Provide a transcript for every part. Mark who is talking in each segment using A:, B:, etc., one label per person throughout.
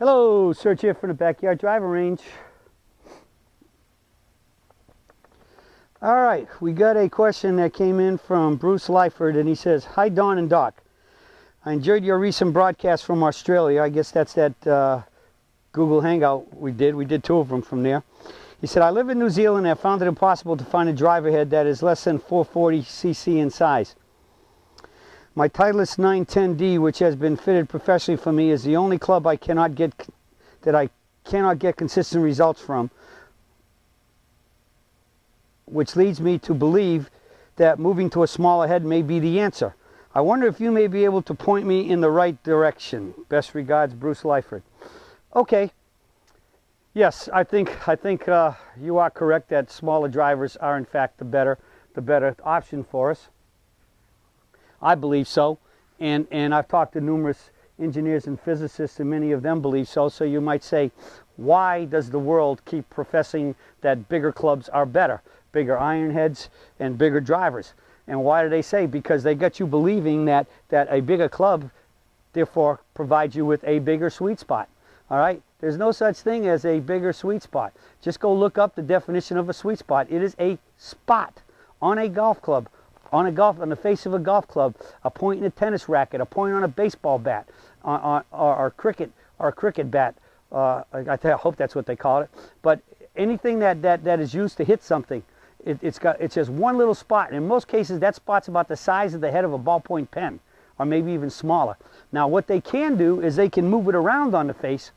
A: Hello, Serge here from the Backyard Driving Range. All right, we got a question that came in from Bruce Lyford, and he says, "Hi, Don and Doc. I enjoyed your recent broadcast from Australia." I guess that's that Google Hangout we did. We did 2 of them from there. He said, "I live in New Zealand and have found it impossible to find a driver head that is less than 440 cc in size. My Titleist 910D, which has been fitted professionally for me, is the only club I cannot get consistent results from, which leads me to believe that moving to a smaller head may be the answer. I wonder if you may be able to point me in the right direction. Best regards, Bruce Lyford." Okay. Yes, I think you are correct that smaller drivers are in fact the better option for us. I believe so, and I've talked to numerous engineers and physicists, and many of them believe so. So you might say, why does the world keep professing that bigger clubs are better, bigger iron heads and bigger drivers? And why do they say? Because they got you believing that a bigger club therefore provides you with a bigger sweet spot. All right, there's no such thing as a bigger sweet spot. Just go look up the definition of a sweet spot. It is a spot on a golf club, on the face of a golf club, a point in a tennis racket, a point on a baseball bat, or a cricket bat. I hope that's what they call it. But anything that is used to hit something, it's just one little spot. And in most cases, that spot's about the size of the head of a ballpoint pen, or maybe even smaller. Now, what they can do is they can move it around on the face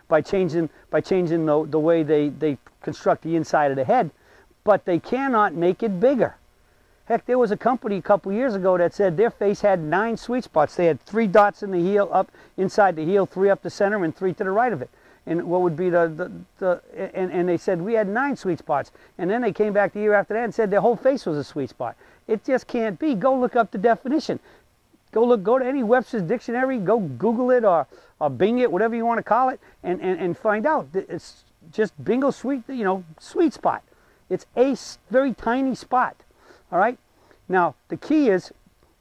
A: by changing the way they construct the inside of the head, but they cannot make it bigger. Heck, there was a company a couple years ago that said their face had 9 sweet spots. They had 3 dots in the heel, up inside the heel, 3 up the center, and 3 to the right of it. And what would be and they said we had 9 sweet spots. And then they came back the year after that and said their whole face was a sweet spot. It just can't be. Go look up the definition. Go to any Webster's dictionary, go Google it or Bing it, whatever you want to call it, and find out. It's just bingo sweet spot. It's a very tiny spot. All right. Now the key is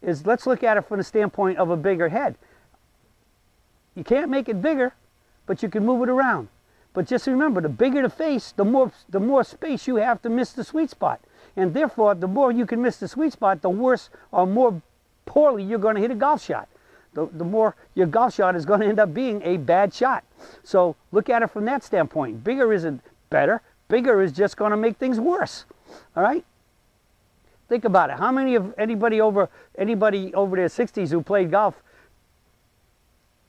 A: let's look at it from the standpoint of a bigger head. You can't make it bigger, but you can move it around. But just remember, the bigger the face, the more space you have to miss the sweet spot, and therefore the more you can miss the sweet spot, the worse or more poorly you're going to hit a golf shot. The more your golf shot is going to end up being a bad shot. So look at it from that standpoint. Bigger isn't better. Bigger is just going to make things worse. All right. Think about it. How many of anybody over their 60s who played golf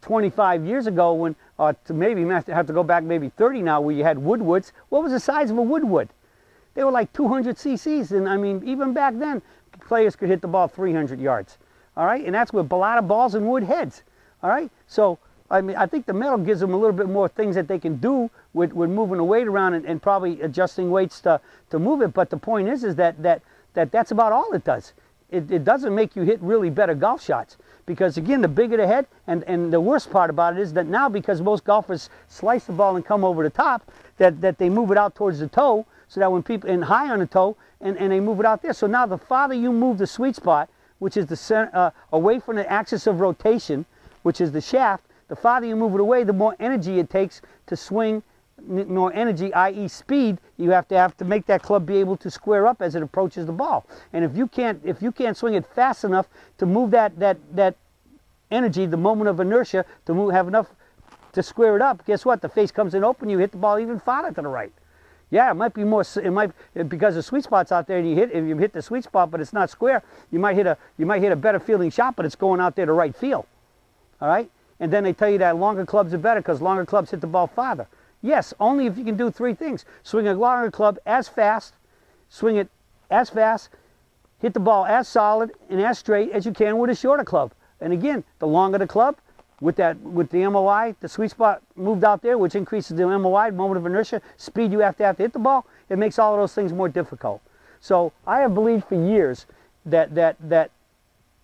A: 25 years ago, when to maybe have to go back maybe 30 now, where you had woodwoods? What was the size of a woodwood? They were like 200 cc's, and I mean, even back then, players could hit the ball 300 yards. All right, and that's with balata balls and wood heads. All right, so I mean, I think the metal gives them a little bit more things that they can do with moving the weight around and probably adjusting weights to move it. But the point is that's about all it does. It doesn't make you hit really better golf shots, because again, the bigger the head, and the worst part about it is that now, because most golfers slice the ball and come over the top, that they move it out towards the toe, so that when people high on the toe, and they move it out there. So now the farther you move the sweet spot, which is the center, away from the axis of rotation, which is the shaft, the farther you move it away, the more energy it takes to swing, more energy, i.e. speed, you have to make that club be able to square up as it approaches the ball. And if you can't swing it fast enough to move that energy, the moment of inertia, to have enough to square it up, guess what? The face comes in open, you hit the ball even farther to the right. Yeah, it might be more. It might, because the sweet spot's out there, and if you hit the sweet spot, but it's not square, you might hit a better fielding shot, but it's going out there to right field. All right, and then they tell you that longer clubs are better because longer clubs hit the ball farther. Yes, only if you can do 3 things: swing a longer club as fast, swing it as fast, hit the ball as solid and as straight as you can with a shorter club. And again, the longer the club, with the MOI, the sweet spot moved out there, which increases the MOI, moment of inertia, speed you have to hit the ball, it makes all of those things more difficult. So I have believed for years that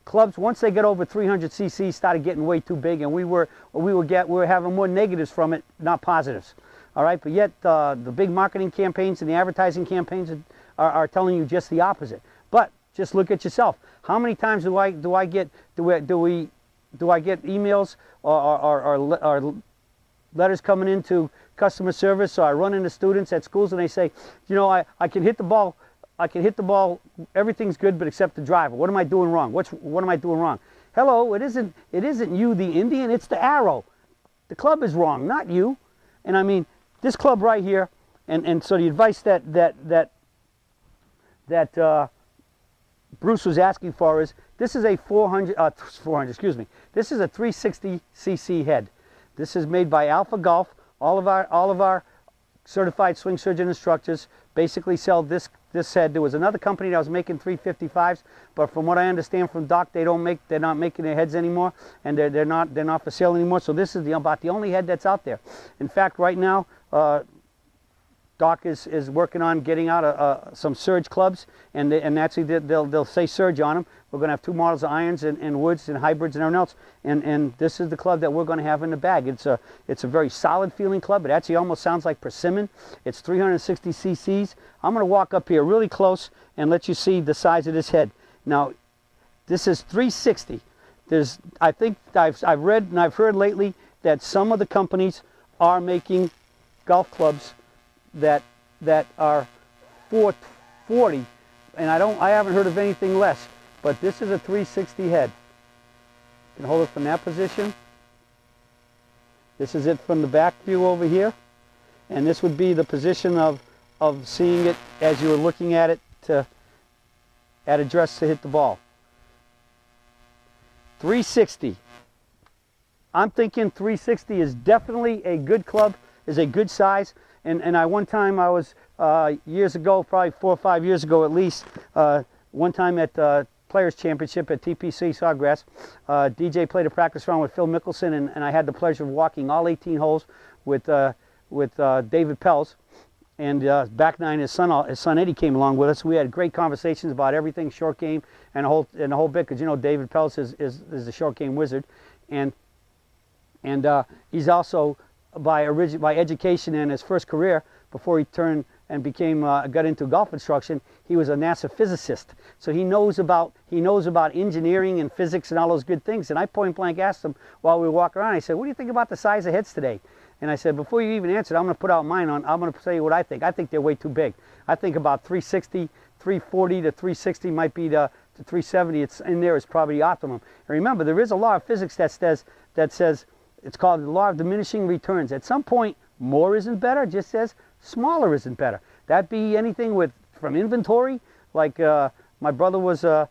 A: clubs, once they get over 300 cc, started getting way too big, and we were having more negatives from it, not positives. All right, but yet the big marketing campaigns and the advertising campaigns are telling you just the opposite. But just look at yourself. How many times do I get emails or letters coming into customer service, or I run into students at schools and they say, you know, I can hit the ball, everything's good but except the driver. What am I doing wrong? What am I doing wrong? Hello, it isn't you, the Indian, it's the arrow. The club is wrong, not you. And I mean, this club right here, and so the advice that Bruce was asking for is, this is a 400, excuse me, this is a 360 cc head. This is made by Alpha Golf. All of our certified swing surgeon instructors basically sell this head. There was another company that was making 355s, but from what I understand from Doc, they're not making their heads anymore, and they're not for sale anymore. So this is about the only head that's out there. In fact, right now, Doc is working on getting out some surge clubs, and actually they'll say surge on them. We're going to have 2 models of irons and woods and hybrids and everything else, and this is the club that we're going to have in the bag. It's a very solid feeling club. It actually almost sounds like persimmon. It's 360 cc's. I'm going to walk up here really close and let you see the size of this head. Now, this is 360. I think I've read and I've heard lately that some of the companies are making golf clubs that are 440, and I haven't heard of anything less. But this is a 360 head. You can hold it from that position. This is it from the back view over here, and this would be the position of seeing it as you were looking at it at address to hit the ball. 360. I'm thinking 360 is definitely a good club, is a good size. And one time I was, years ago, probably 4 or 5 years ago at least, one time at Players Championship at TPC Sawgrass, DJ played a practice round with Phil Mickelson, and I had the pleasure of walking all 18 holes with David Pelz. And back nine, his son Eddie came along with us. We had great conversations about everything, short game, and the whole bit, because you know David Pelz is the short game wizard, and he's also by education and his first career, before he turned and got into golf instruction, he was a NASA physicist. So he knows about engineering and physics and all those good things. And I point blank asked him while we were walking around, I said, what do you think about the size of heads today? And I said, before you even answer, I'm going to put out mine I'm going to tell you what I think. I think they're way too big. I think about 360, 340 to 360 might be the 370. It's in there is probably the optimum. And remember, there is a law of physics that says it's called the law of diminishing returns. At some point, more isn't better. It just says smaller isn't better. That be anything from inventory. Like my brother was an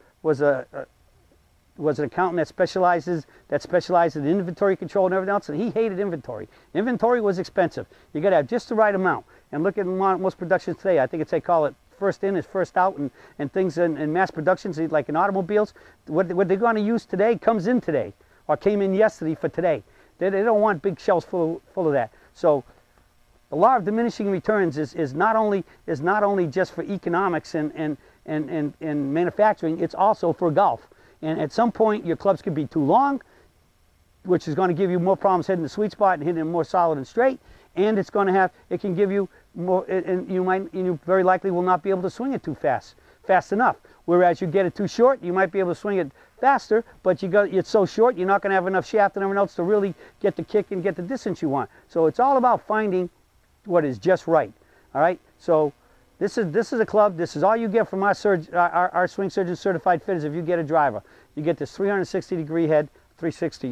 A: accountant that specializes in inventory control and everything else, and he hated inventory. Inventory was expensive. You got to have just the right amount. And look at most productions today. I think they call it first in is first out, and things in mass productions, like in automobiles, what they're going to use today comes in today, or came in yesterday for today. They don't want big shelves full of that. So the law of diminishing returns is not only just for economics and manufacturing, it's also for golf. And at some point, your clubs could be too long, which is going to give you more problems hitting the sweet spot and hitting it more solid and straight. And it can give you more, and you very likely will not be able to swing it too fast enough. Whereas you get it too short, you might be able to swing it faster, but it's so short, you're not going to have enough shaft and everything else to really get the kick and get the distance you want. So it's all about finding what is just right. All right. So this is a club. This is all you get from our swing surgeon certified fitters. If you get a driver, you get this 360-degree head, 360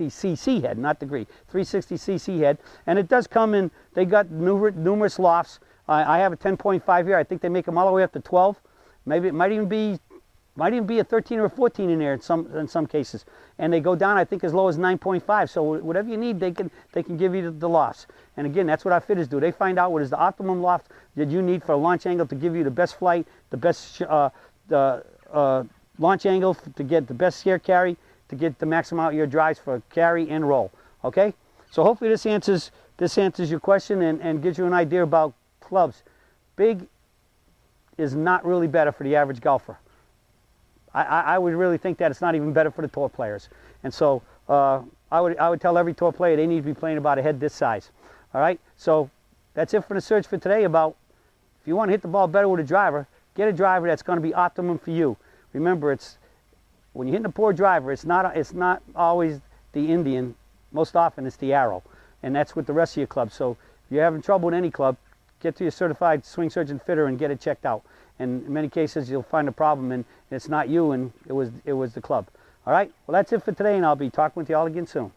A: cc head, not degree, 360 cc head, and it does come in. They got numerous lofts. I have a 10.5 here. I think they make them all the way up to 12. Maybe it might even be a 13 or a 14 in there in some cases, and they go down I think as low as 9.5. So whatever you need, they can give you the lofts. And again, that's what our fitters do. They find out what is the optimum loft that you need for a launch angle to give you the best flight, the best launch angle to get the best scare carry, to get the maximum out of your drives for carry and roll. Okay, so hopefully this answers your question and gives you an idea about clubs. Big is not really better for the average golfer. I would really think that it's not even better for the tour players. And so I would tell every tour player they need to be playing about a head this size. All right, so that's it for the search for today. About if you want to hit the ball better with a driver, get a driver that's going to be optimum for you. Remember, when you're hitting a poor driver, it's not always the Indian. Most often it's the arrow. and that's with the rest of your clubs. So if you're having trouble with any club, get to your certified swing surgeon fitter and get it checked out. And in many cases, you'll find a problem, and it's not you, and it was the club. All right? Well, that's it for today, and I'll be talking with you all again soon.